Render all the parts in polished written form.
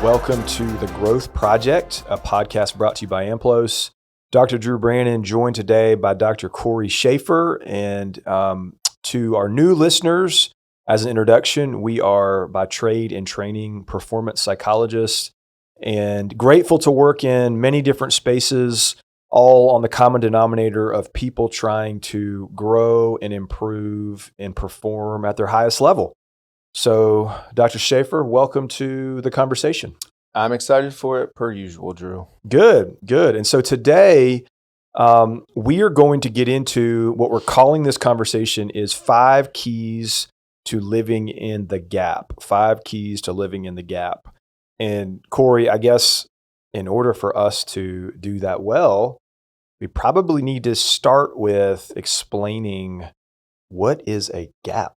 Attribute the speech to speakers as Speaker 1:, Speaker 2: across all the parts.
Speaker 1: Welcome to The Growth Project, a podcast brought to you by AMPLOS. Dr. Drew Brannon, joined today by Dr. Cory Shaffer. And to our new listeners, as an introduction, we are by trade and training performance psychologists and grateful to work in many different spaces, all on the common denominator of people trying to grow and improve and perform at their highest level. So, Dr. Shaffer, welcome to the conversation.
Speaker 2: I'm excited for it, per usual, Drew.
Speaker 1: Good. And so today, we are going to get into what we're calling this conversation is 5 keys to living in the gap. 5 keys to living in the gap. And Cory, I guess in order for us to do that well, we probably need to start with explaining what is a gap.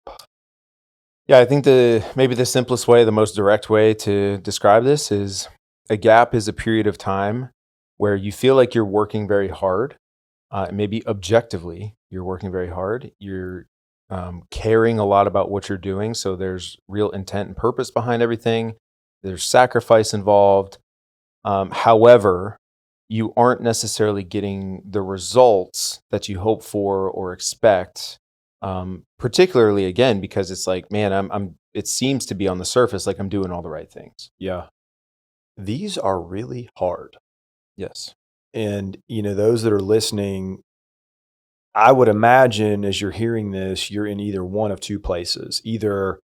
Speaker 2: Yeah, I think maybe the simplest way, the most direct way to describe this is a gap is a period of time where you feel like you're working very hard. Maybe objectively, you're working very hard. You're caring a lot about what you're doing. So there's real intent and purpose behind everything. There's sacrifice involved. However, you aren't necessarily getting the results that you hope for or expect. Particularly again, because it's like, man, it seems to be on the surface like I'm doing all the right things.
Speaker 1: Yeah. These are really hard.
Speaker 2: Yes.
Speaker 1: And, those that are listening, I would imagine as you're hearing this, you're in either one of 2 places. Either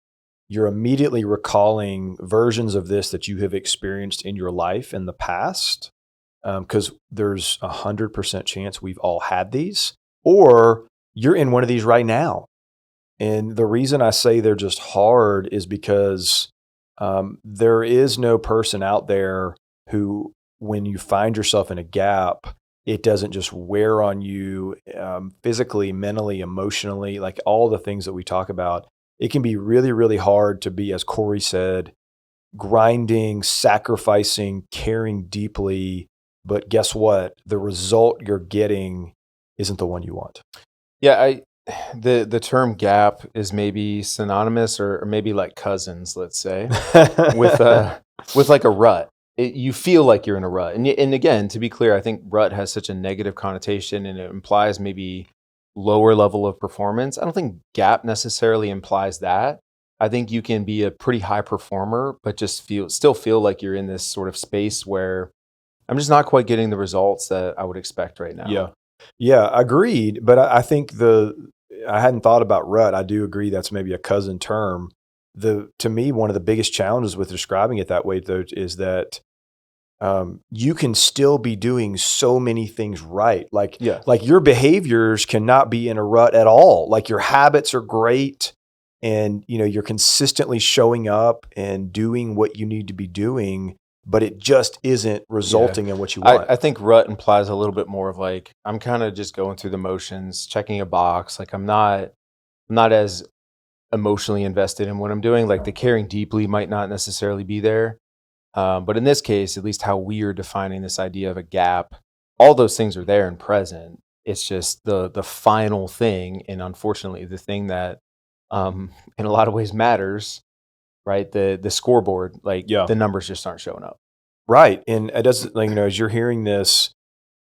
Speaker 1: you're immediately recalling versions of this that you have experienced in your life in the past, because there's 100% chance we've all had these, or you're in one of these right now. And the reason I say they're just hard is because there is no person out there who, when you find yourself in a gap, it doesn't just wear on you physically, mentally, emotionally, like all the things that we talk about. It can be really, really hard to be, as Cory said, grinding, sacrificing, caring deeply. But guess what? The result you're getting isn't the one you want.
Speaker 2: Yeah, the term gap is maybe synonymous or maybe like cousins, let's say, with like a rut. You feel like you're in a rut. And again, to be clear, I think rut has such a negative connotation and it implies maybe lower level of performance. I don't think gap necessarily implies that. I think you can be a pretty high performer, but just still feel like you're in this sort of space where I'm just not quite getting the results that I would expect right now.
Speaker 1: Yeah, agreed. But I think I hadn't thought about rut. I do agree that's maybe a cousin term. To me, one of the biggest challenges with describing it that way, though, is that you can still be doing so many things right. Like your behaviors cannot be in a rut at all. Like your habits are great, and you're consistently showing up and doing what you need to be doing, but it just isn't resulting in what you want.
Speaker 2: I think rut implies a little bit more of like, I'm kind of just going through the motions, checking a box. Like I'm not as emotionally invested in what I'm doing. Like the caring deeply might not necessarily be there. But in this case, at least how we are defining this idea of a gap, all those things are there and present. It's just the final thing. And unfortunately, the thing that in a lot of ways matters, right? The scoreboard, the numbers just aren't showing up.
Speaker 1: Right. And it doesn't, as you're hearing this,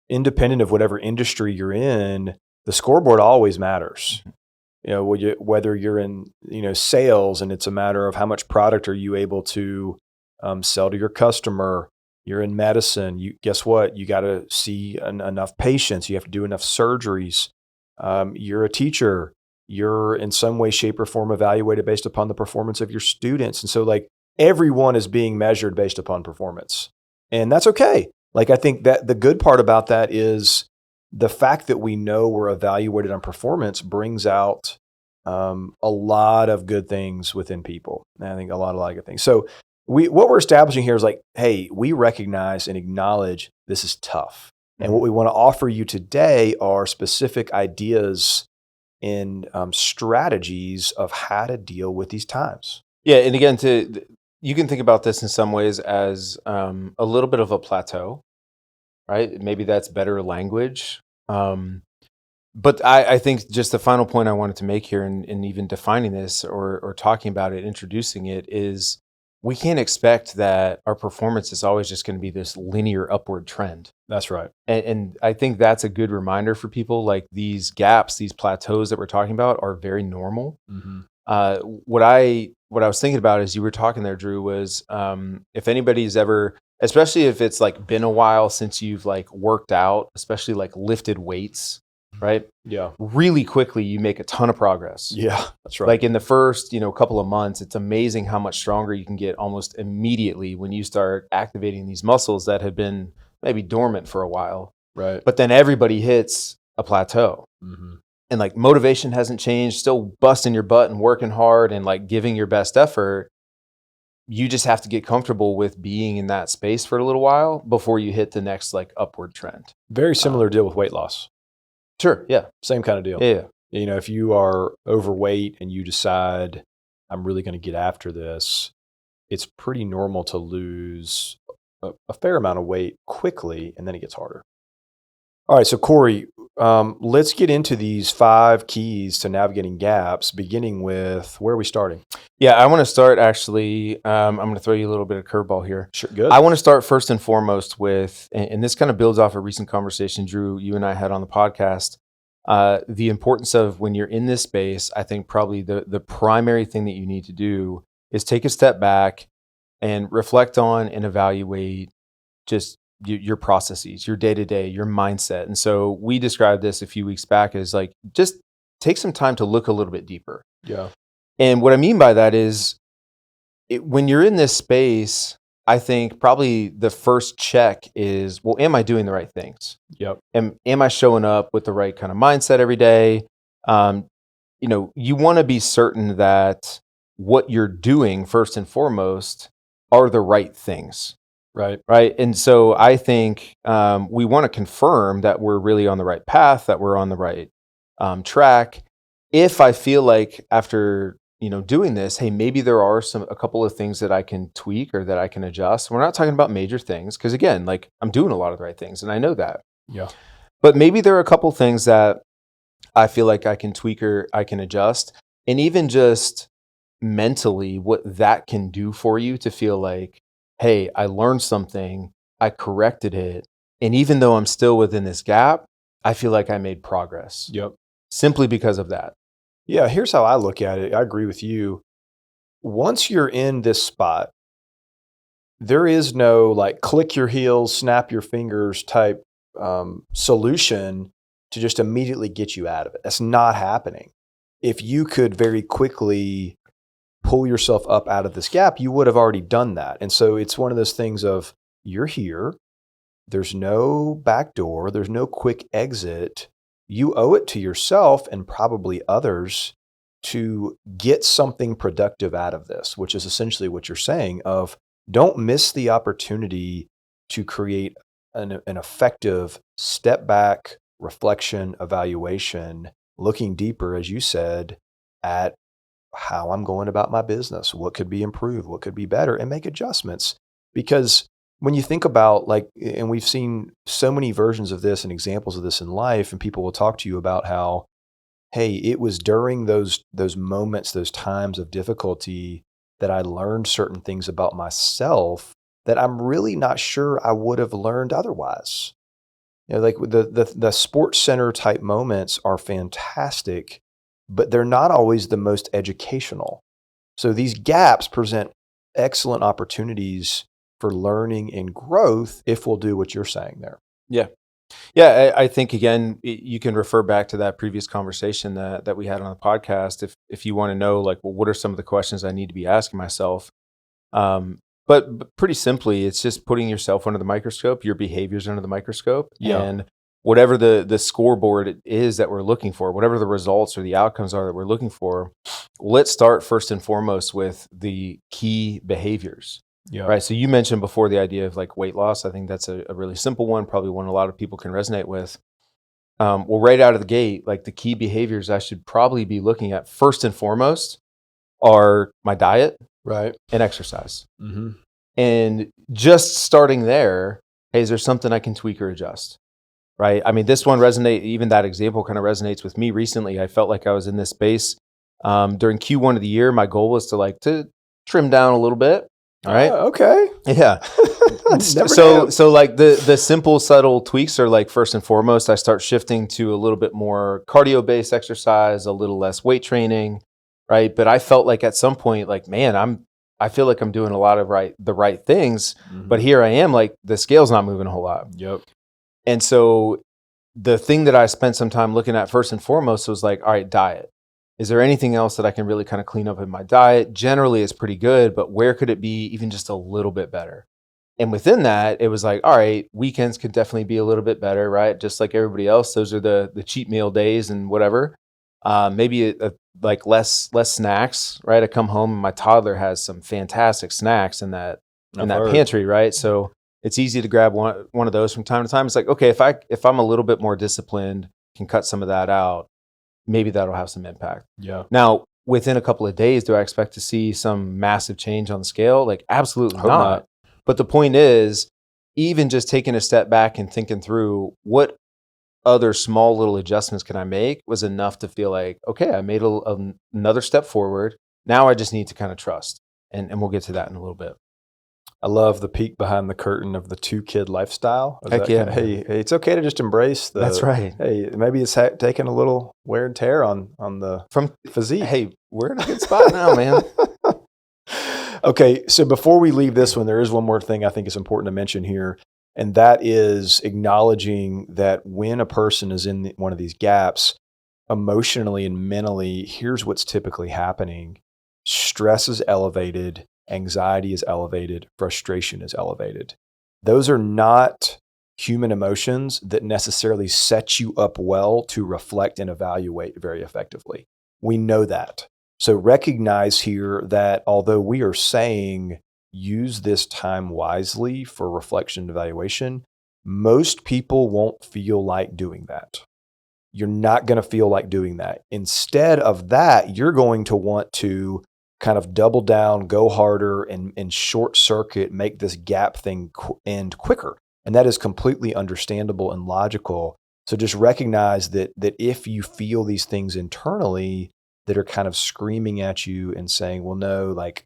Speaker 1: independent of whatever industry you're in, the scoreboard always matters. Whether you're in, sales and it's a matter of how much product are you able to sell to your customer. You're in medicine. Guess what? You got to see enough patients. You have to do enough surgeries. You're a teacher. You're in some way, shape, or form evaluated based upon the performance of your students. And so everyone is being measured based upon performance. And that's okay. I think that the good part about that is the fact that we know we're evaluated on performance brings out a lot of good things within people. And I think a lot of good things. So what we're establishing here is hey, we recognize and acknowledge this is tough. And what we want to offer you today are specific ideas and strategies of how to deal with these times.
Speaker 2: Yeah, and again, you can think about this in some ways as a little bit of a plateau, right? Maybe that's better language. But I think just the final point I wanted to make here in even defining this or talking about it, introducing it, is we can't expect that our performance is always just going to be this linear upward trend.
Speaker 1: That's right.
Speaker 2: And I think that's a good reminder for people. Like these gaps, these plateaus that we're talking about are very normal.
Speaker 1: Mm-hmm.
Speaker 2: What I was thinking about as you were talking there, Drew, was if anybody's ever, especially if it's like been a while since you've like worked out, especially like lifted weights, right?
Speaker 1: Yeah.
Speaker 2: Really quickly, you make a ton of progress.
Speaker 1: Yeah, that's right.
Speaker 2: Like in the first, couple of months, it's amazing how much stronger you can get almost immediately when you start activating these muscles that have been maybe dormant for a while.
Speaker 1: Right.
Speaker 2: But then everybody hits a plateau.
Speaker 1: Mm-hmm.
Speaker 2: And like motivation hasn't changed, still busting your butt and working hard and like giving your best effort. You just have to get comfortable with being in that space for a little while before you hit the next like upward trend.
Speaker 1: Very similar deal with weight loss.
Speaker 2: Sure. Yeah.
Speaker 1: Same kind of deal.
Speaker 2: Yeah.
Speaker 1: If you are overweight and you decide, I'm really going to get after this, it's pretty normal to lose a fair amount of weight quickly, and then it gets harder. All right. So, Cory, let's get into these 5 keys to navigating gaps, beginning with where are we starting?
Speaker 2: Yeah, I want to start actually. I'm going to throw you a little bit of curveball here.
Speaker 1: Sure, good.
Speaker 2: I want to start first and foremost with, and this kind of builds off a recent conversation, Drew, you and I had on the podcast. The importance of when you're in this space, I think probably the primary thing that you need to do is take a step back and reflect on and evaluate just your processes, your day-to-day, your mindset. And so we described this a few weeks back as like, just take some time to look a little bit deeper.
Speaker 1: Yeah.
Speaker 2: And what I mean by that is when you're in this space, I think probably the first check is, well, am I doing the right things?
Speaker 1: Yep.
Speaker 2: Am I showing up with the right kind of mindset every day? You want to be certain that what you're doing first and foremost are the right things.
Speaker 1: Right.
Speaker 2: Right. And so I think we want to confirm that we're really on the right path, that we're on the right track. If I feel like after doing this, hey, maybe there are a couple of things that I can tweak or that I can adjust. We're not talking about major things because again, like I'm doing a lot of the right things and I know that.
Speaker 1: Yeah.
Speaker 2: But maybe there are a couple things that I feel like I can tweak or I can adjust, and even just mentally what that can do for you to feel like, hey, I learned something, I corrected it, and even though I'm still within this gap, I feel like I made progress.
Speaker 1: Yep.
Speaker 2: Simply because of that.
Speaker 1: Yeah, here's how I look at it. I agree with you. Once you're in this spot, there is no like click your heels, snap your fingers type solution to just immediately get you out of it. That's not happening. If you could very quickly pull yourself up out of this gap, you would have already done that. And so it's one of those things of you're here. There's no back door. There's no quick exit. You owe it to yourself and probably others to get something productive out of this, which is essentially what you're saying of don't miss the opportunity to create an effective step back, reflection, evaluation, looking deeper, as you said, at how I'm going about my business, what could be improved, what could be better, and make adjustments. Because when you think about and we've seen so many versions of this and examples of this in life, and people will talk to you about how, hey, it was during those moments, those times of difficulty that I learned certain things about myself that I'm really not sure I would have learned otherwise. Like the sports center type moments are fantastic, but they're not always the most educational. So these gaps present excellent opportunities for learning and growth if we'll do what you're saying there.
Speaker 2: Yeah. Yeah, I think, again, you can refer back to that previous conversation that we had on the podcast if you want to know, like, well, what are some of the questions I need to be asking myself? But pretty simply, it's just putting yourself under the microscope, your behaviors under the microscope, and whatever the scoreboard is that we're looking for, whatever the results or the outcomes are that we're looking for, let's start first and foremost with the key behaviors.
Speaker 1: Yeah.
Speaker 2: Right. So you mentioned before the idea of like weight loss. I think that's a really simple one, probably one a lot of people can resonate with. Well, right out of the gate, like the key behaviors I should probably be looking at first and foremost are my diet,
Speaker 1: right,
Speaker 2: and exercise.
Speaker 1: Mm-hmm.
Speaker 2: And just starting there, hey, is there something I can tweak or adjust? Right. I mean, this one even that example kind of resonates with me recently. I felt like I was in this space during Q1 of the year. My goal was to trim down a little bit. All right.
Speaker 1: Okay.
Speaker 2: Yeah.
Speaker 1: Never
Speaker 2: So
Speaker 1: knew.
Speaker 2: so like the simple subtle tweaks are like, first and foremost, I start shifting to a little bit more cardio based exercise, a little less weight training, right? But I felt like at some point, like, man, I feel like I'm doing a lot of the right things, but here I am, like the scale's not moving a whole lot.
Speaker 1: Yep.
Speaker 2: And so the thing that I spent some time looking at first and foremost was like, all right, diet. Is there anything else that I can really kind of clean up in my diet? Generally, it's pretty good, but where could it be even just a little bit better? And within that, it was like, all right, weekends could definitely be a little bit better, right? Just like everybody else, those are the cheat meal days and whatever. Maybe like less snacks, right? I come home and my toddler has some fantastic snacks in that pantry, right? So it's easy to grab one of those from time to time. It's like, okay, if I'm a little bit more disciplined, can cut some of that out, maybe that'll have some impact.
Speaker 1: Yeah.
Speaker 2: Now, within a couple of days, do I expect to see some massive change on the scale? Like, absolutely not. But the point is, even just taking a step back and thinking through what other small little adjustments can I make was enough to feel like, okay, I made another step forward. Now I just need to kind of trust. And we'll get to that in a little bit.
Speaker 1: I love the peek behind the curtain of the 2-kid lifestyle.
Speaker 2: Heck yeah.
Speaker 1: Hey, it's okay to just embrace the.
Speaker 2: That's right.
Speaker 1: Hey, maybe it's taking a little wear and tear on the physique.
Speaker 2: Hey, we're in a good spot now, man.
Speaker 1: Okay, so before we leave this one, there is one more thing I think is important to mention here, and that is acknowledging that when a person is in one of these gaps, emotionally and mentally, here's what's typically happening. Stress is elevated, anxiety is elevated, frustration is elevated. Those are not human emotions that necessarily set you up well to reflect and evaluate very effectively. We know that. So recognize here that although we are saying use this time wisely for reflection and evaluation, most people won't feel like doing that. You're not going to feel like doing that. Instead of that, you're going to want to kind of double down, go harder, and short circuit, make this gap thing end quicker. And that is completely understandable and logical. So just recognize that if you feel these things internally that are kind of screaming at you and saying, well, no, like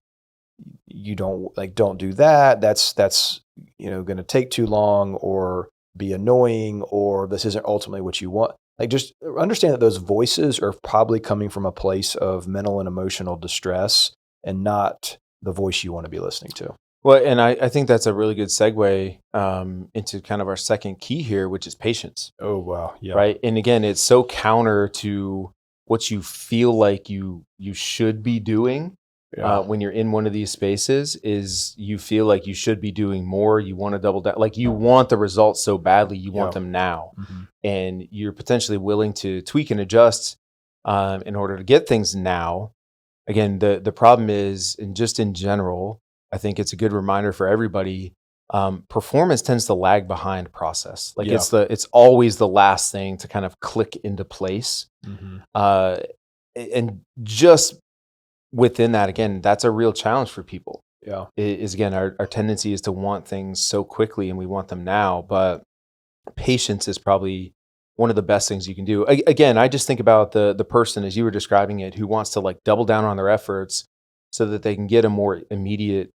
Speaker 1: you don't do that. That's going to take too long or be annoying, or this isn't ultimately what you want. Like, just understand that those voices are probably coming from a place of mental and emotional distress and not the voice you want to be listening to.
Speaker 2: Well, and I think that's a really good segue into kind of our second key here, which is patience.
Speaker 1: Oh, wow. Yeah.
Speaker 2: Right. And again, it's so counter to what you feel like you should be doing. When you're in one of these spaces, is you feel like you should be doing more. You want to double down, like you want the results so badly, you want them now. Mm-hmm. And you're potentially willing to tweak and adjust in order to get things now. Again, the problem is, and just in general, I think it's a good reminder for everybody, performance tends to lag behind process. Like it's always the last thing to kind of click into place. Mm-hmm. And just within that, again, that's a real challenge for people.
Speaker 1: Yeah.
Speaker 2: Is again, our tendency is to want things so quickly and we want them now, but patience is probably one of the best things you can do. Again, I just think about the person, as you were describing it, who wants to like double down on their efforts so that they can get a more immediate,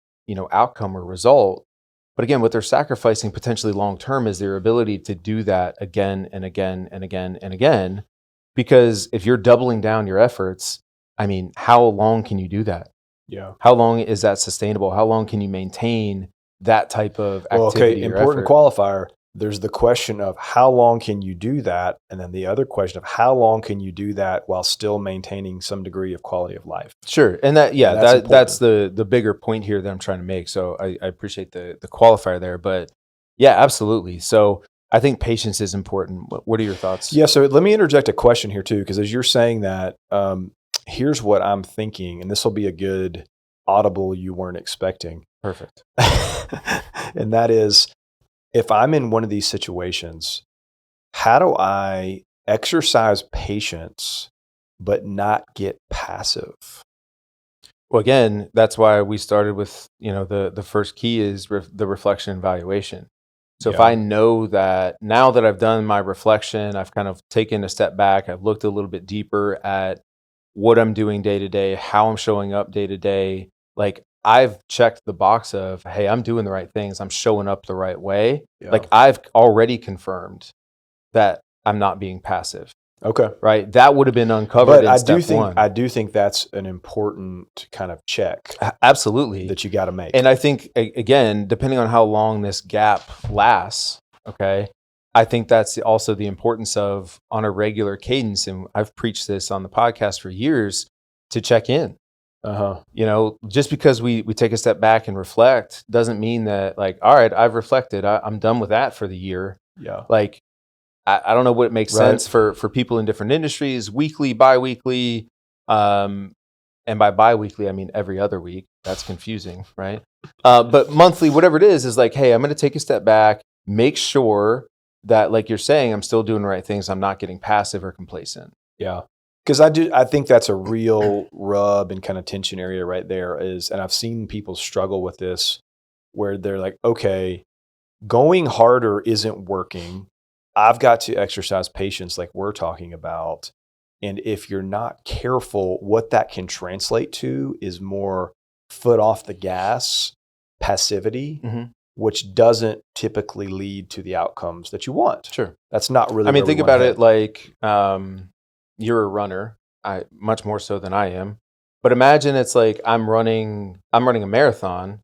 Speaker 2: outcome or result. But again, what they're sacrificing potentially long-term is their ability to do that again and again and again and again. Because if you're doubling down your efforts, I mean, how long can you do that?
Speaker 1: Yeah.
Speaker 2: How long is that sustainable? How long can you maintain that type of activity?
Speaker 1: Well, okay, important qualifier. There's the question of how long can you do that? And then the other question of how long can you do that while still maintaining some degree of quality of life?
Speaker 2: Sure. And that's the bigger point here that I'm trying to make. So I appreciate the qualifier there, but yeah, absolutely. So I think patience is important. What are your thoughts?
Speaker 1: Yeah. So let me interject a question here too, because as you're saying that, here's what I'm thinking, and this will be a good audible you weren't expecting.
Speaker 2: Perfect.
Speaker 1: And that is, if I'm in one of these situations, how do I exercise patience but not get passive?
Speaker 2: Well, again, that's why we started with, the first key is the reflection and evaluation. So if I know that now that I've done my reflection, I've kind of taken a step back, I've looked a little bit deeper at what I'm doing day to day, how I'm showing up day to day, like I've checked the box of, hey, I'm doing the right things. I'm showing up the right way.
Speaker 1: Yeah.
Speaker 2: Like I've already confirmed that I'm not being passive.
Speaker 1: Okay.
Speaker 2: Right. That would have been uncovered
Speaker 1: But
Speaker 2: in step one.
Speaker 1: I do think that's an important kind of check
Speaker 2: Absolutely.
Speaker 1: that you got to make.
Speaker 2: And I think, again, depending on how long this gap lasts, okay, I think that's also the importance of, on a regular cadence, and I've preached this on the podcast for years, to check in. Just because we take a step back and reflect doesn't mean that, like, all right, I've reflected, I'm done with that for the year.
Speaker 1: Yeah.
Speaker 2: Like, I don't know what makes sense for people in different industries, weekly, bi-weekly, and by bi-weekly, I mean every other week. That's confusing, right? But monthly, whatever it is like, hey, I'm going to take a step back, make sure that, like you're saying, I'm still doing the right things. I'm not getting passive or complacent.
Speaker 1: Yeah. Because I think that's a real rub and kind of tension area right there is, and I've seen people struggle with this where they're like, okay, going harder isn't working. I've got to exercise patience like we're talking about. And if you're not careful, what that can translate to is more foot off the gas, passivity, which doesn't typically lead to the outcomes that you want.
Speaker 2: Sure.
Speaker 1: That's not really.
Speaker 2: I mean, think about it like you're a runner, much more so than I am. But imagine it's like I'm running a marathon.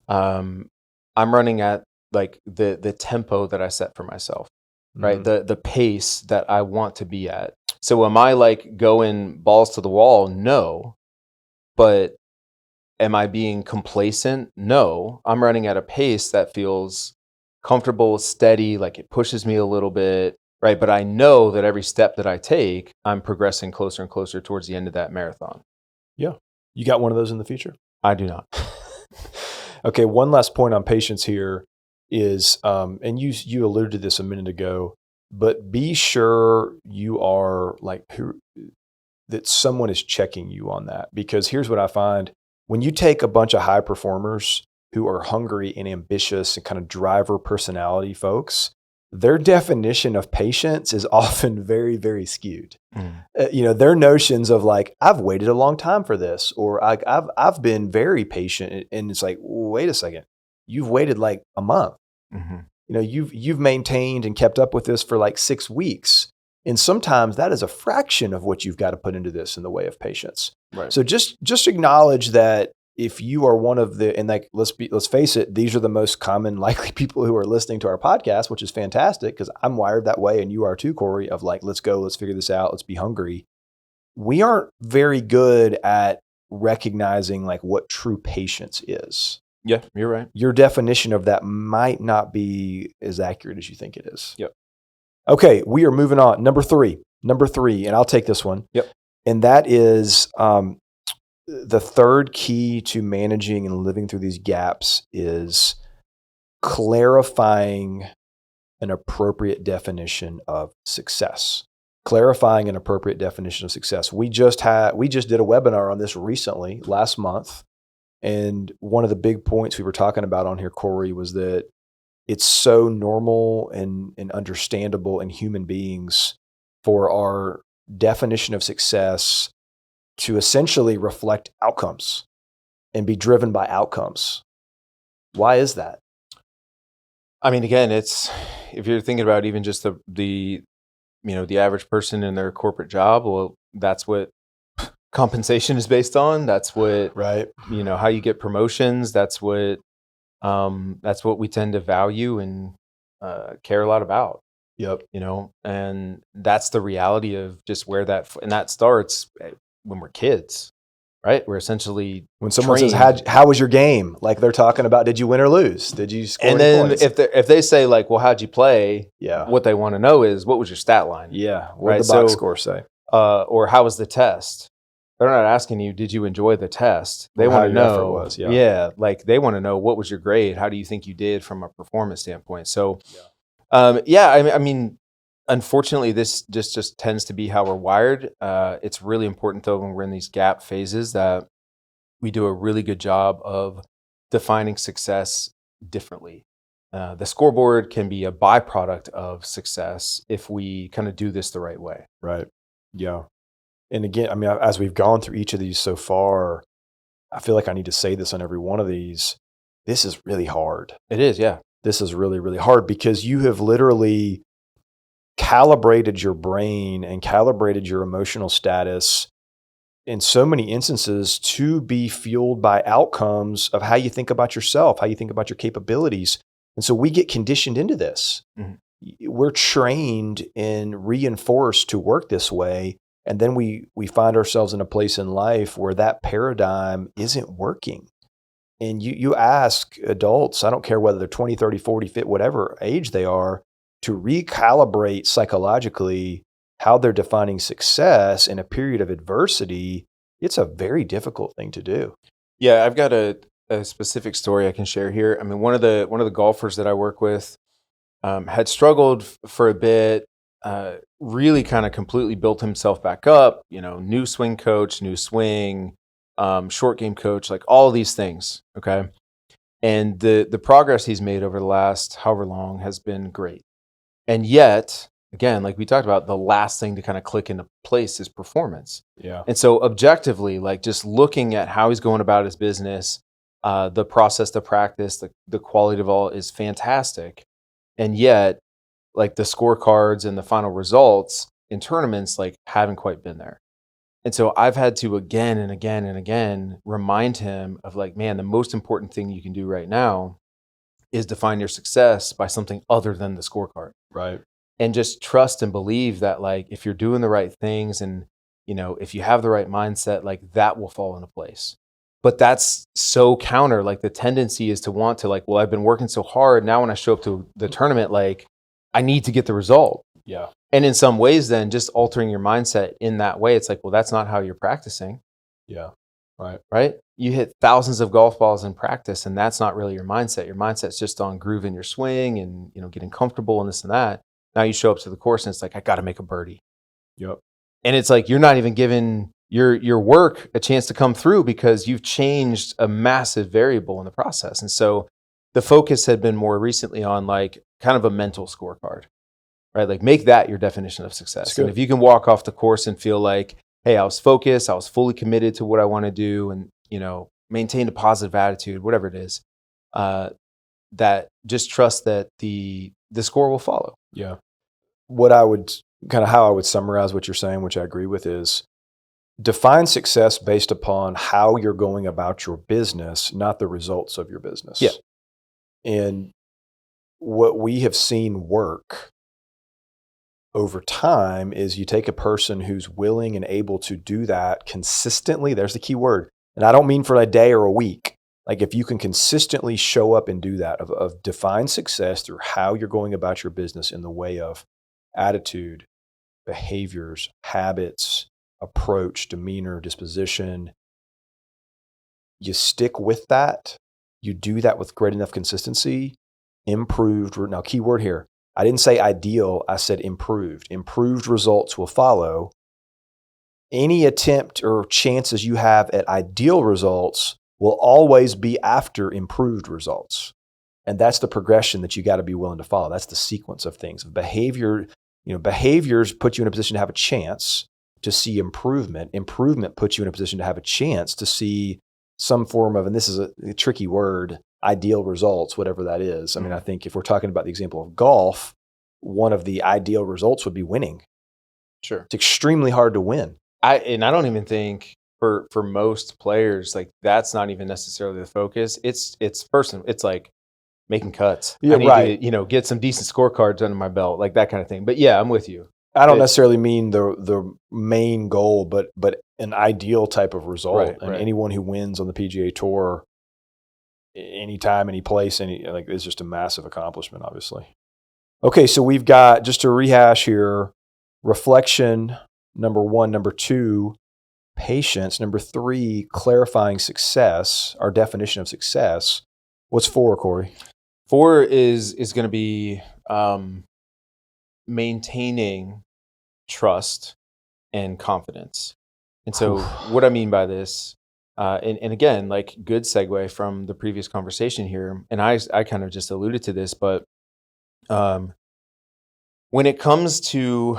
Speaker 2: I'm running at like the tempo that I set for myself, right? The pace that I want to be at. So am I like going balls to the wall? No. But am I being complacent? No. I'm running at a pace that feels comfortable, steady, like it pushes me a little bit, right? But I know that every step that I take, I'm progressing closer and closer towards the end of that marathon.
Speaker 1: Yeah. You got one of those in the future?
Speaker 2: I do not.
Speaker 1: Okay. One last point on patience here is, and you alluded to this a minute ago, but be sure you are like that someone is checking you on that. Because here's what I find. When you take a bunch of high performers who are hungry and ambitious and kind of driver personality folks, their definition of patience is often very, very skewed. Their notions of like, I've waited a long time for this, or I've been very patient. And it's like, wait a second, you've waited like a month. You've maintained and kept up with this for like 6 weeks. And sometimes that is a fraction of what you've got to put into this in the way of patience.
Speaker 2: Right.
Speaker 1: So just acknowledge that if you are one of the, and like, let's face it, these are the most common likely people who are listening to our podcast, which is fantastic because I'm wired that way. And you are too, Cory, of like, let's go, let's figure this out. Let's be hungry. We aren't very good at recognizing like what true patience is.
Speaker 2: Yeah, you're right.
Speaker 1: Your definition of that might not be as accurate as you think it is.
Speaker 2: Yep.
Speaker 1: Okay, we are moving on. Number three, and I'll take this one.
Speaker 2: Yep.
Speaker 1: And that is the third key to managing and living through these gaps is clarifying an appropriate definition of success. Clarifying an appropriate definition of success. We just did a webinar on this recently, last month. And one of the big points we were talking about on here, Cory, was that it's so normal and understandable in human beings for our definition of success to essentially reflect outcomes and be driven by outcomes. Why is that?
Speaker 2: I mean, again, it's, if you're thinking about even just the average person in their corporate job, well, that's what compensation is based on. That's what,
Speaker 1: right.
Speaker 2: How you get promotions. That's what we tend to value and care a lot about.
Speaker 1: Yep.
Speaker 2: And that's the reality of just where that starts when we're kids, right? We're essentially
Speaker 1: when someone says, "How was your game?" Like they're talking about, did you win or lose? Did you score?
Speaker 2: And then if they say like, "Well, how'd you play?"
Speaker 1: Yeah.
Speaker 2: What they want to know is, what was your stat line?
Speaker 1: Yeah. What did the box score say?
Speaker 2: Or how was the test? They're not asking you, did you enjoy the test? They want to know.
Speaker 1: Was,
Speaker 2: yeah. Like they want to know, what was your grade? How do you think you did from a performance standpoint? So, I mean, unfortunately, this just tends to be how we're wired. It's really important, though, when we're in these gap phases, that we do a really good job of defining success differently. The scoreboard can be a byproduct of success if we kind of do this the right way.
Speaker 1: Right. Yeah. And again, I mean, as we've gone through each of these so far, I feel like I need to say this on every one of these. This is really hard.
Speaker 2: It is, yeah.
Speaker 1: This is really, really hard because you have literally calibrated your brain and calibrated your emotional status in so many instances to be fueled by outcomes of how you think about yourself, how you think about your capabilities. And so we get conditioned into this. Mm-hmm. We're trained and reinforced to work this way. And then we find ourselves in a place in life where that paradigm isn't working. And you ask adults, I don't care whether they're 20, 30, 40, 50, whatever age they are, to recalibrate psychologically how they're defining success in a period of adversity. It's a very difficult thing to do.
Speaker 2: Yeah, I've got a specific story I can share here. I mean, one of the golfers that I work with had struggled for a bit, really kind of completely built himself back up, new swing coach, new swing, short game coach, like all of these things. Okay. And the progress he's made over the last however long has been great. And yet, again, like we talked about, the last thing to kind of click into place is performance.
Speaker 1: Yeah.
Speaker 2: And so objectively, like just looking at how he's going about his business, the process, the practice, the quality of all is fantastic. And yet, like the scorecards and the final results in tournaments, like haven't quite been there. And so I've had to again and again and again remind him of like, man, the most important thing you can do right now is define your success by something other than the scorecard.
Speaker 1: Right.
Speaker 2: And just trust and believe that like, if you're doing the right things and, if you have the right mindset, like that will fall into place. But that's so counter, like the tendency is to want to like, well, I've been working so hard. Now when I show up to the tournament, like I need to get the result.
Speaker 1: Yeah.
Speaker 2: And in some ways then just altering your mindset in that way, it's like, well, that's not how you're practicing.
Speaker 1: Yeah. Right.
Speaker 2: Right. You hit thousands of golf balls in practice and that's not really your mindset. Your mindset's just on grooving your swing and, getting comfortable and this and that. Now you show up to the course and it's like, I got to make a birdie.
Speaker 1: Yep.
Speaker 2: And it's like, you're not even giving your work a chance to come through because you've changed a massive variable in the process. And so the focus had been more recently on like kind of a mental scorecard, right? Like make that your definition of success. And if you can walk off the course and feel like, hey, I was focused, I was fully committed to what I want to do and, maintain a positive attitude, whatever it is, that just trust that the score will follow.
Speaker 1: Yeah. How I would summarize what you're saying, which I agree with, is define success based upon how you're going about your business, not the results of your business.
Speaker 2: Yeah.
Speaker 1: And what we have seen work over time is you take a person who's willing and able to do that consistently. There's the key word. And I don't mean for a day or a week. Like if you can consistently show up and do that, of define success through how you're going about your business in the way of attitude, behaviors, habits, approach, demeanor, disposition, you stick with that, you do that with great enough consistency, improved, now key word here, I didn't say ideal, I said improved. Improved results will follow. Any attempt or chances you have at ideal results will always be after improved results. And that's the progression that you got to be willing to follow. That's the sequence of things. Behaviors put you in a position to have a chance to see improvement. Improvement puts you in a position to have a chance to see some form of, and this is a tricky word, ideal results, whatever that is. I mean, I think if we're talking about the example of golf, one of the ideal results would be winning.
Speaker 2: Sure.
Speaker 1: It's extremely hard to win.
Speaker 2: I don't even think for most players, like that's not even necessarily the focus. It's like making cuts.
Speaker 1: Yeah,
Speaker 2: I need
Speaker 1: right.
Speaker 2: to, get some decent scorecards under my belt, like that kind of thing. But yeah, I'm with you.
Speaker 1: I don't necessarily mean the main goal, but an ideal type of result.
Speaker 2: Right,
Speaker 1: and
Speaker 2: right.
Speaker 1: anyone who wins on the PGA Tour, anytime, any place, it's just a massive accomplishment, obviously. Okay, so we've got, just to rehash here, reflection, number 1, number 2, patience, number 3, clarifying success, our definition of success. What's 4, Cory?
Speaker 2: 4 is going to be maintaining trust and confidence. And so what I mean by this, and again, like good segue from the previous conversation here, and I kind of just alluded to this, but when it comes to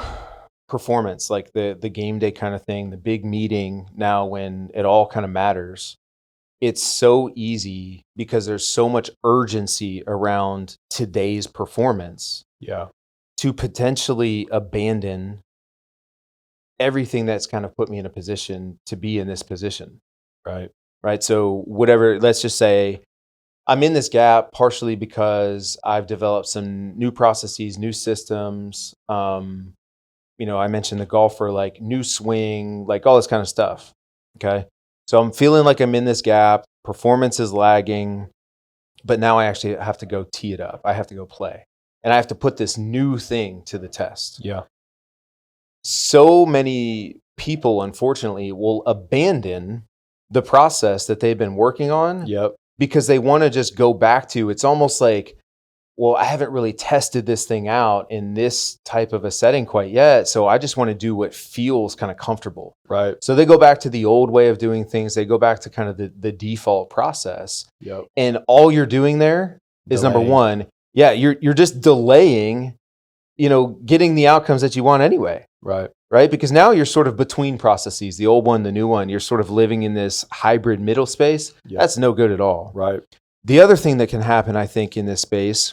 Speaker 2: performance, like the game day kind of thing, the big meeting now when it all kind of matters, it's so easy because there's so much urgency around today's performance
Speaker 1: Yeah.
Speaker 2: to potentially abandon everything that's kind of put me in a position to be in this position.
Speaker 1: Right.
Speaker 2: Right. So whatever, let's just say I'm in this gap partially because I've developed some new processes, new systems. I mentioned the golfer, like new swing, like all this kind of stuff. Okay. So I'm feeling like I'm in this gap. Performance is lagging, but now I actually have to go tee it up. I have to go play. And I have to put this new thing to the test.
Speaker 1: Yeah.
Speaker 2: So many people, unfortunately, will abandon the process that they've been working on
Speaker 1: Yep.
Speaker 2: because they want to just go back to, it's almost like, well, I haven't really tested this thing out in this type of a setting quite yet. So I just want to do what feels kind of comfortable.
Speaker 1: Right.
Speaker 2: So they go back to the old way of doing things. They go back to kind of the default process.
Speaker 1: Yep.
Speaker 2: And all you're doing there is number
Speaker 1: Delaying.
Speaker 2: one, you're just delaying, getting the outcomes that you want anyway.
Speaker 1: Right.
Speaker 2: Right? Because now you're sort of between processes, the old one, the new one. You're sort of living in this hybrid middle space.
Speaker 1: Yep.
Speaker 2: That's no good at all.
Speaker 1: Right.
Speaker 2: The other thing that can happen, I think, in this space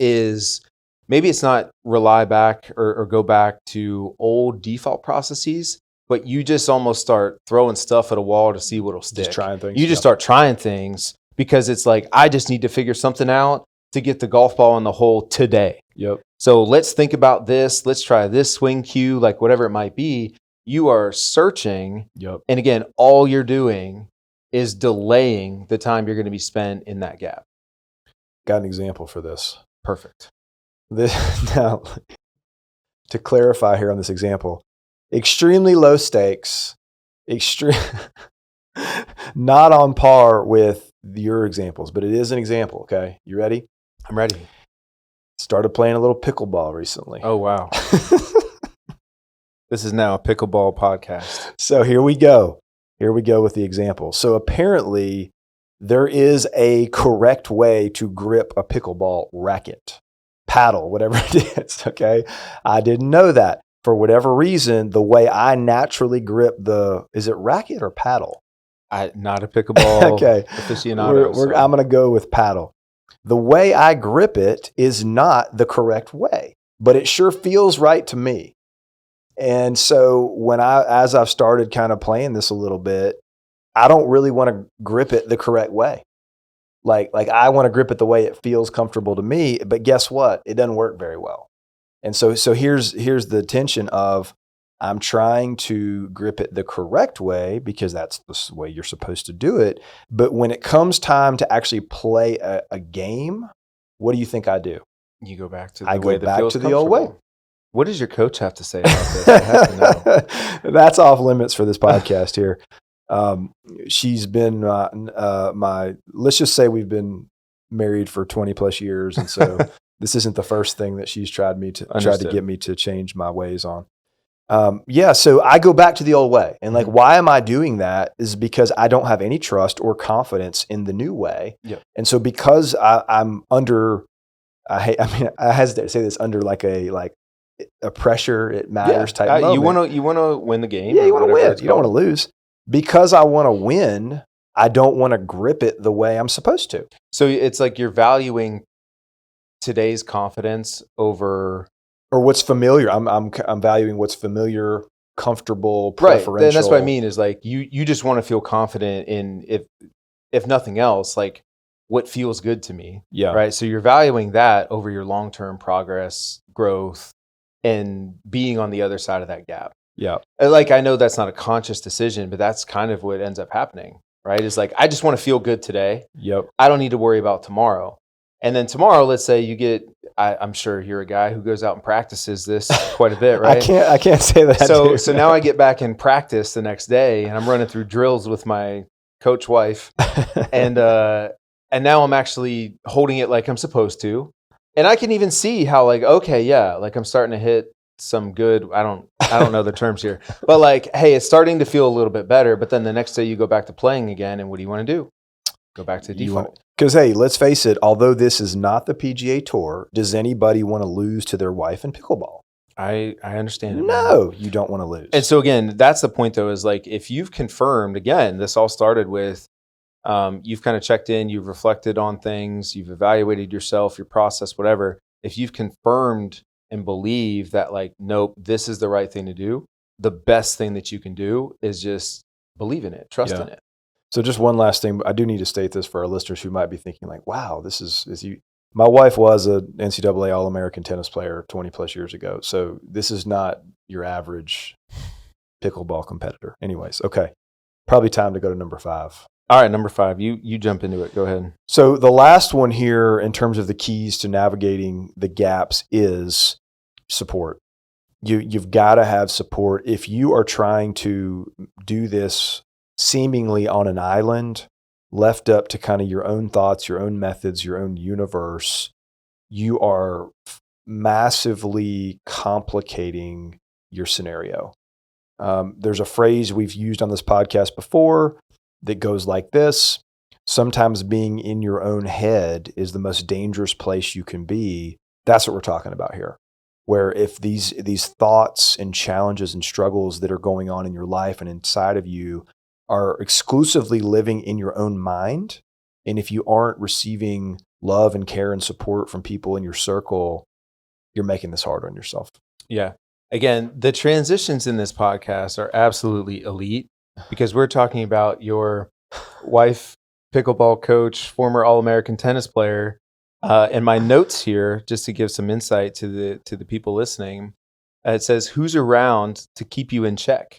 Speaker 2: is maybe it's not rely back or go back to old default processes, but you just almost start throwing stuff at a wall to see what'll stick.
Speaker 1: Just trying things.
Speaker 2: You just start trying things because it's like, I just need to figure something out to get the golf ball in the hole today.
Speaker 1: Yep.
Speaker 2: So let's think about this. Let's try this swing cue, like whatever it might be. You are searching.
Speaker 1: Yep.
Speaker 2: And again, all you're doing is delaying the time you're going to be spent in that gap.
Speaker 1: Got an example for this.
Speaker 2: Perfect.
Speaker 1: Now, to clarify here on this example, extremely low stakes, not on par with your examples, but it is an example. Okay. You ready?
Speaker 2: I'm ready.
Speaker 1: Started playing a little pickleball recently.
Speaker 2: Oh, wow. This is now a pickleball podcast.
Speaker 1: So here we go. Here we go with the example. So apparently there is a correct way to grip a pickleball racket, paddle, whatever it is. Okay. I didn't know that. For whatever reason, the way I naturally grip is it racket or paddle?
Speaker 2: Not a pickleball
Speaker 1: Okay.
Speaker 2: aficionado.
Speaker 1: I'm going to go with paddle. The way I grip it is not the correct way, but it sure feels right to me. And so as I've started kind of playing this a little bit, I don't really want to grip it the correct way. Like I want to grip it the way it feels comfortable to me, but guess what? It doesn't work very well. And so here's the tension of I'm trying to grip it the correct way because that's the way you're supposed to do it. But when it comes time to actually play a game, what do you think I do?
Speaker 2: You go back to
Speaker 1: I go back to the old way.
Speaker 2: What does your coach have to say about this? I have to know.
Speaker 1: That's off limits for this podcast here. She's been let's just say we've been married for 20 plus years. And so this isn't the first thing that she's tried to get me to change my ways on. So I go back to the old way. And like, why am I doing that is because I don't have any trust or confidence in the new way.
Speaker 2: Yep.
Speaker 1: And so because I'm under, I hesitate to say this, under like a pressure, it matters type moment.
Speaker 2: You want to win the game.
Speaker 1: Yeah, you want to win. You don't want to lose. Because I want to win, I don't want to grip it the way I'm supposed to.
Speaker 2: So it's like you're valuing today's confidence over,
Speaker 1: or what's familiar. I'm valuing what's familiar, comfortable, preferential.
Speaker 2: Right. And that's what I mean is like you just want to feel confident in, if nothing else, like what feels good to me.
Speaker 1: Yeah.
Speaker 2: Right. So you're valuing that over your long-term progress, growth, and being on the other side of that gap.
Speaker 1: Yeah.
Speaker 2: Like, I know that's not a conscious decision, but that's kind of what ends up happening, right? It's like, I just want to feel good today.
Speaker 1: Yep.
Speaker 2: I don't need to worry about tomorrow. And then tomorrow, let's say you get, I'm sure you're a guy who goes out and practices this quite a bit, right?
Speaker 1: I can't say that.
Speaker 2: So now I get back in practice the next day and I'm running through drills with my coach wife and now I'm actually holding it like I'm supposed to. And I can even see how like, okay, yeah, like I'm starting to hit some good, I don't know the terms here, but like, hey, it's starting to feel a little bit better. But then the next day you go back to playing again. And what do you want to do? Go back to default.
Speaker 1: Because, hey, let's face it, although this is not the PGA Tour, does anybody want to lose to their wife in pickleball?
Speaker 2: I understand it.
Speaker 1: No, you don't want to lose.
Speaker 2: And so again, that's the point though, is like, if you've confirmed, again, this all started with, You've kind of checked in, you've reflected on things, you've evaluated yourself, your process, whatever. If you've confirmed and believe that like, nope, this is the right thing to do, the best thing that you can do is just believe in it, trust in it.
Speaker 1: So just one last thing, I do need to state this for our listeners who might be thinking like, wow, this is you. My wife was a NCAA All-American tennis player 20 plus years ago. So this is not your average pickleball competitor. Anyways, okay. Probably time to go to number 5.
Speaker 2: All right, number 5, you jump into it. Go ahead.
Speaker 1: So the last one here in terms of the keys to navigating the gaps is support. You've got to have support. If you are trying to do this seemingly on an island, left up to kind of your own thoughts, your own methods, your own universe, you are massively complicating your scenario. There's a phrase we've used on this podcast before that goes like this: sometimes being in your own head is the most dangerous place you can be. That's what we're talking about here. Where if these thoughts and challenges and struggles that are going on in your life and inside of you are exclusively living in your own mind, and if you aren't receiving love and care and support from people in your circle, you're making this hard on yourself.
Speaker 2: Yeah. Again, the transitions in this podcast are absolutely elite because we're talking about your wife, pickleball coach, former All-American tennis player. And my notes here, just to give some insight to the people listening, it says, who's around to keep you in check?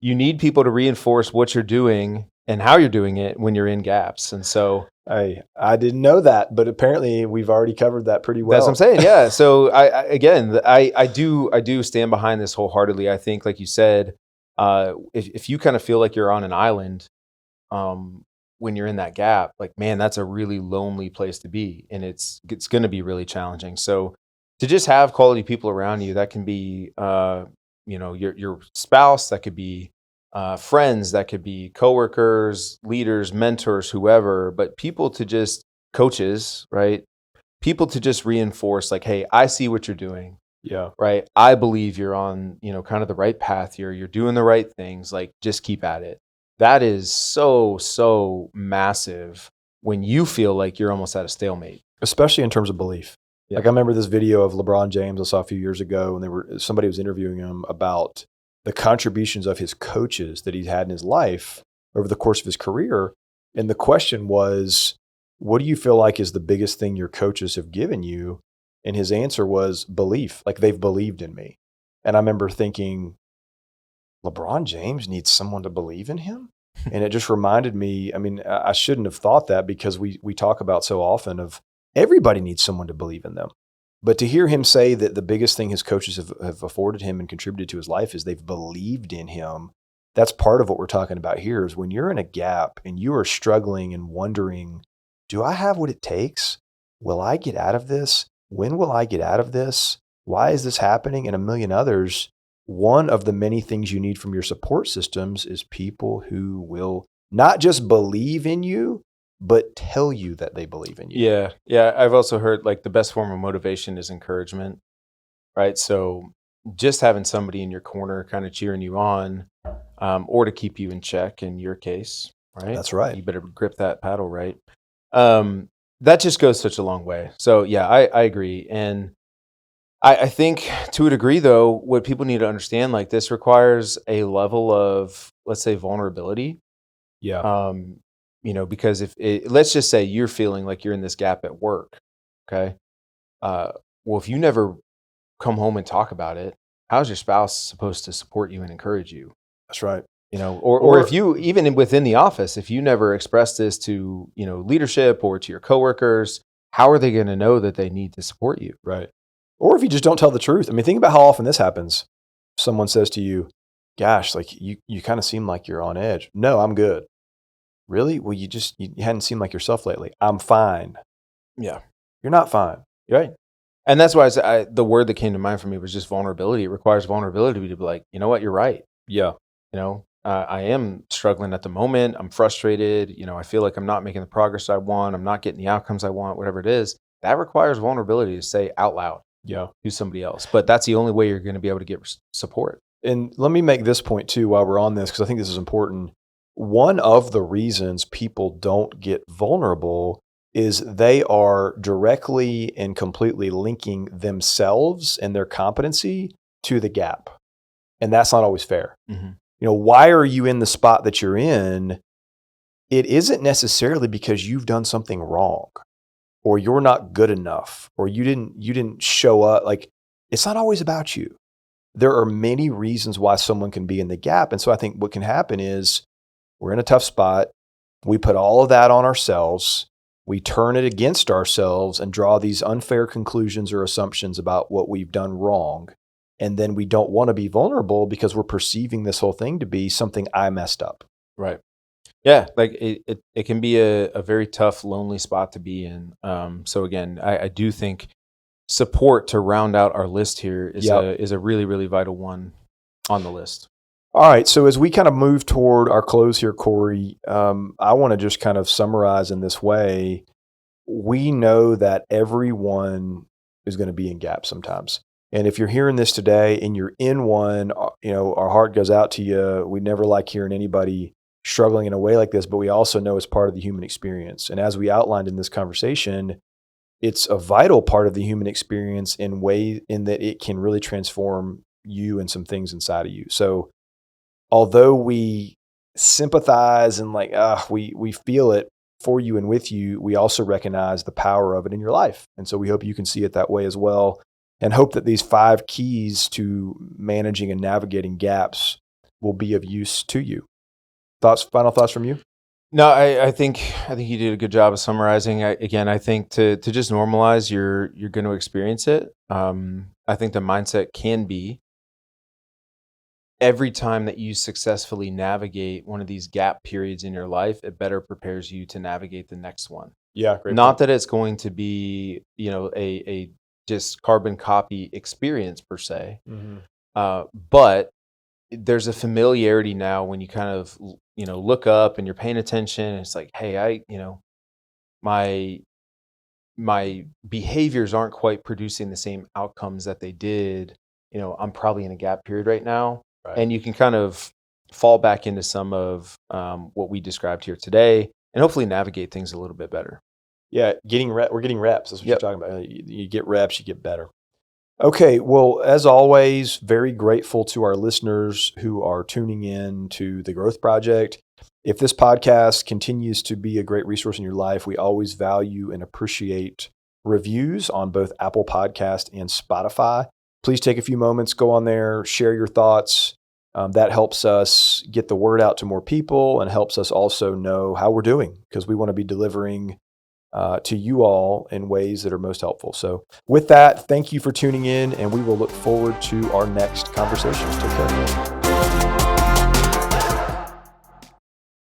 Speaker 2: You need people to reinforce what you're doing and how you're doing it when you're in gaps. And so
Speaker 1: I didn't know that, but apparently we've already covered that pretty well.
Speaker 2: That's what I'm saying. Yeah. So I do stand behind this wholeheartedly. I think, like you said, if you kind of feel like you're on an island, when you're in that gap, like, man, that's a really lonely place to be. And it's going to be really challenging. So to just have quality people around you, that can be, your spouse, that could be friends, that could be coworkers, leaders, mentors, whoever, but people to just coaches, right? People to just reinforce like, hey, I see what you're doing.
Speaker 1: Yeah.
Speaker 2: Right. I believe you're on, kind of the right path here. You're doing the right things. Like, just keep at it. That is so massive when you feel like you're almost at a stalemate.
Speaker 1: Especially in terms of belief.
Speaker 2: Yeah.
Speaker 1: Like I remember this video of LeBron James I saw a few years ago, and somebody was interviewing him about the contributions of his coaches that he's had in his life over the course of his career. And the question was, what do you feel like is the biggest thing your coaches have given you? And his answer was belief. Like, they've believed in me. And I remember thinking, LeBron James needs someone to believe in him? And it just reminded me, I mean, I shouldn't have thought that, because we talk about so often of everybody needs someone to believe in them. But to hear him say that the biggest thing his coaches have afforded him and contributed to his life is they've believed in him, that's part of what we're talking about here. Is when you're in a gap and you are struggling and wondering, do I have what it takes? Will I get out of this? When will I get out of this? Why is this happening? And a million others. One of the many things you need from your support systems is people who will not just believe in you, but tell you that they believe in you.
Speaker 2: Yeah. Yeah. I've also heard like the best form of motivation is encouragement, right? So just having somebody in your corner kind of cheering you on, or to keep you in check in your case, right?
Speaker 1: That's right.
Speaker 2: You better grip that paddle, right? That just goes such a long way. So yeah, I agree. And I think to a degree though, what people need to understand, like, this requires a level of, let's say, vulnerability.
Speaker 1: Yeah.
Speaker 2: Because let's just say you're feeling like you're in this gap at work. Okay. Well, if you never come home and talk about it, how's your spouse supposed to support you and encourage you?
Speaker 1: That's right.
Speaker 2: Or if you, even within the office, if you never express this to, leadership or to your coworkers, how are they going to know that they need to support you?
Speaker 1: Right. Or if you just don't tell the truth. I mean, think about how often this happens. Someone says to you, gosh, like you kind of seem like you're on edge. No, I'm good. Really? Well, you hadn't seemed like yourself lately. I'm fine.
Speaker 2: Yeah.
Speaker 1: You're not fine.
Speaker 2: Right. And that's why the word that came to mind for me was just vulnerability. It requires vulnerability to be like, you know what, you're right.
Speaker 1: Yeah.
Speaker 2: I am struggling at the moment. I'm frustrated. I feel like I'm not making the progress I want. I'm not getting the outcomes I want, whatever it is. That requires vulnerability to say out loud to somebody else. But that's the only way you're going to be able to get support.
Speaker 1: And let me make this point too while we're on this, because I think this is important. one of the reasons people don't get vulnerable is they are directly and completely linking themselves and their competency to the gap. And that's not always fair.
Speaker 2: Mm-hmm.
Speaker 1: Why are you in the spot that you're in? It isn't necessarily because you've done something wrong or you're not good enough or you didn't show up. Like, it's not always about you. There are many reasons why someone can be in the gap. And so I think what can happen is we're in a tough spot. We put all of that on ourselves. We turn it against ourselves and draw these unfair conclusions or assumptions about what we've done wrong. And then we don't want to be vulnerable because we're perceiving this whole thing to be something I messed up.
Speaker 2: Right. Yeah. Like it can be a very tough, lonely spot to be in. So again, I do think support to round out our list here is a really, really vital one on the list.
Speaker 1: All right. So as we kind of move toward our close here, Cory, I want to just kind of summarize in this way. We know that everyone is going to be in gaps sometimes. And if you're hearing this today and you're in one, our heart goes out to you. We never like hearing anybody struggling in a way like this, but we also know it's part of the human experience. And as we outlined in this conversation, it's a vital part of the human experience in that it can really transform you and some things inside of you. So although we sympathize and we feel it for you and with you, we also recognize the power of it in your life. And so we hope you can see it that way as well, and hope that these 5 keys to managing and navigating gaps will be of use to you. Final thoughts from you?
Speaker 2: No, I think you did a good job of summarizing. I think to just normalize, you're going to experience it. I think the mindset can be every time that you successfully navigate one of these gap periods in your life, it better prepares you to navigate the next one.
Speaker 1: Yeah, great.
Speaker 2: Not that it's going to be, a just carbon copy experience per se, but there's a familiarity now when you kind of, look up and you're paying attention. And it's like, hey, my behaviors aren't quite producing the same outcomes that they did. I'm probably in a gap period right now. Right. And you can kind of fall back into some of what we described here today and hopefully navigate things a little bit better.
Speaker 1: Yeah, we're getting reps. That's what you're talking about. You get reps, you get better. Okay, well, as always, very grateful to our listeners who are tuning in to The Growth Project. If this podcast continues to be a great resource in your life, we always value and appreciate reviews on both Apple Podcast and Spotify. Please take a few moments, go on there, share your thoughts. That helps us get the word out to more people and helps us also know how we're doing, because we want to be delivering to you all in ways that are most helpful. So with that, thank you for tuning in, and we will look forward to our next conversations. Take care.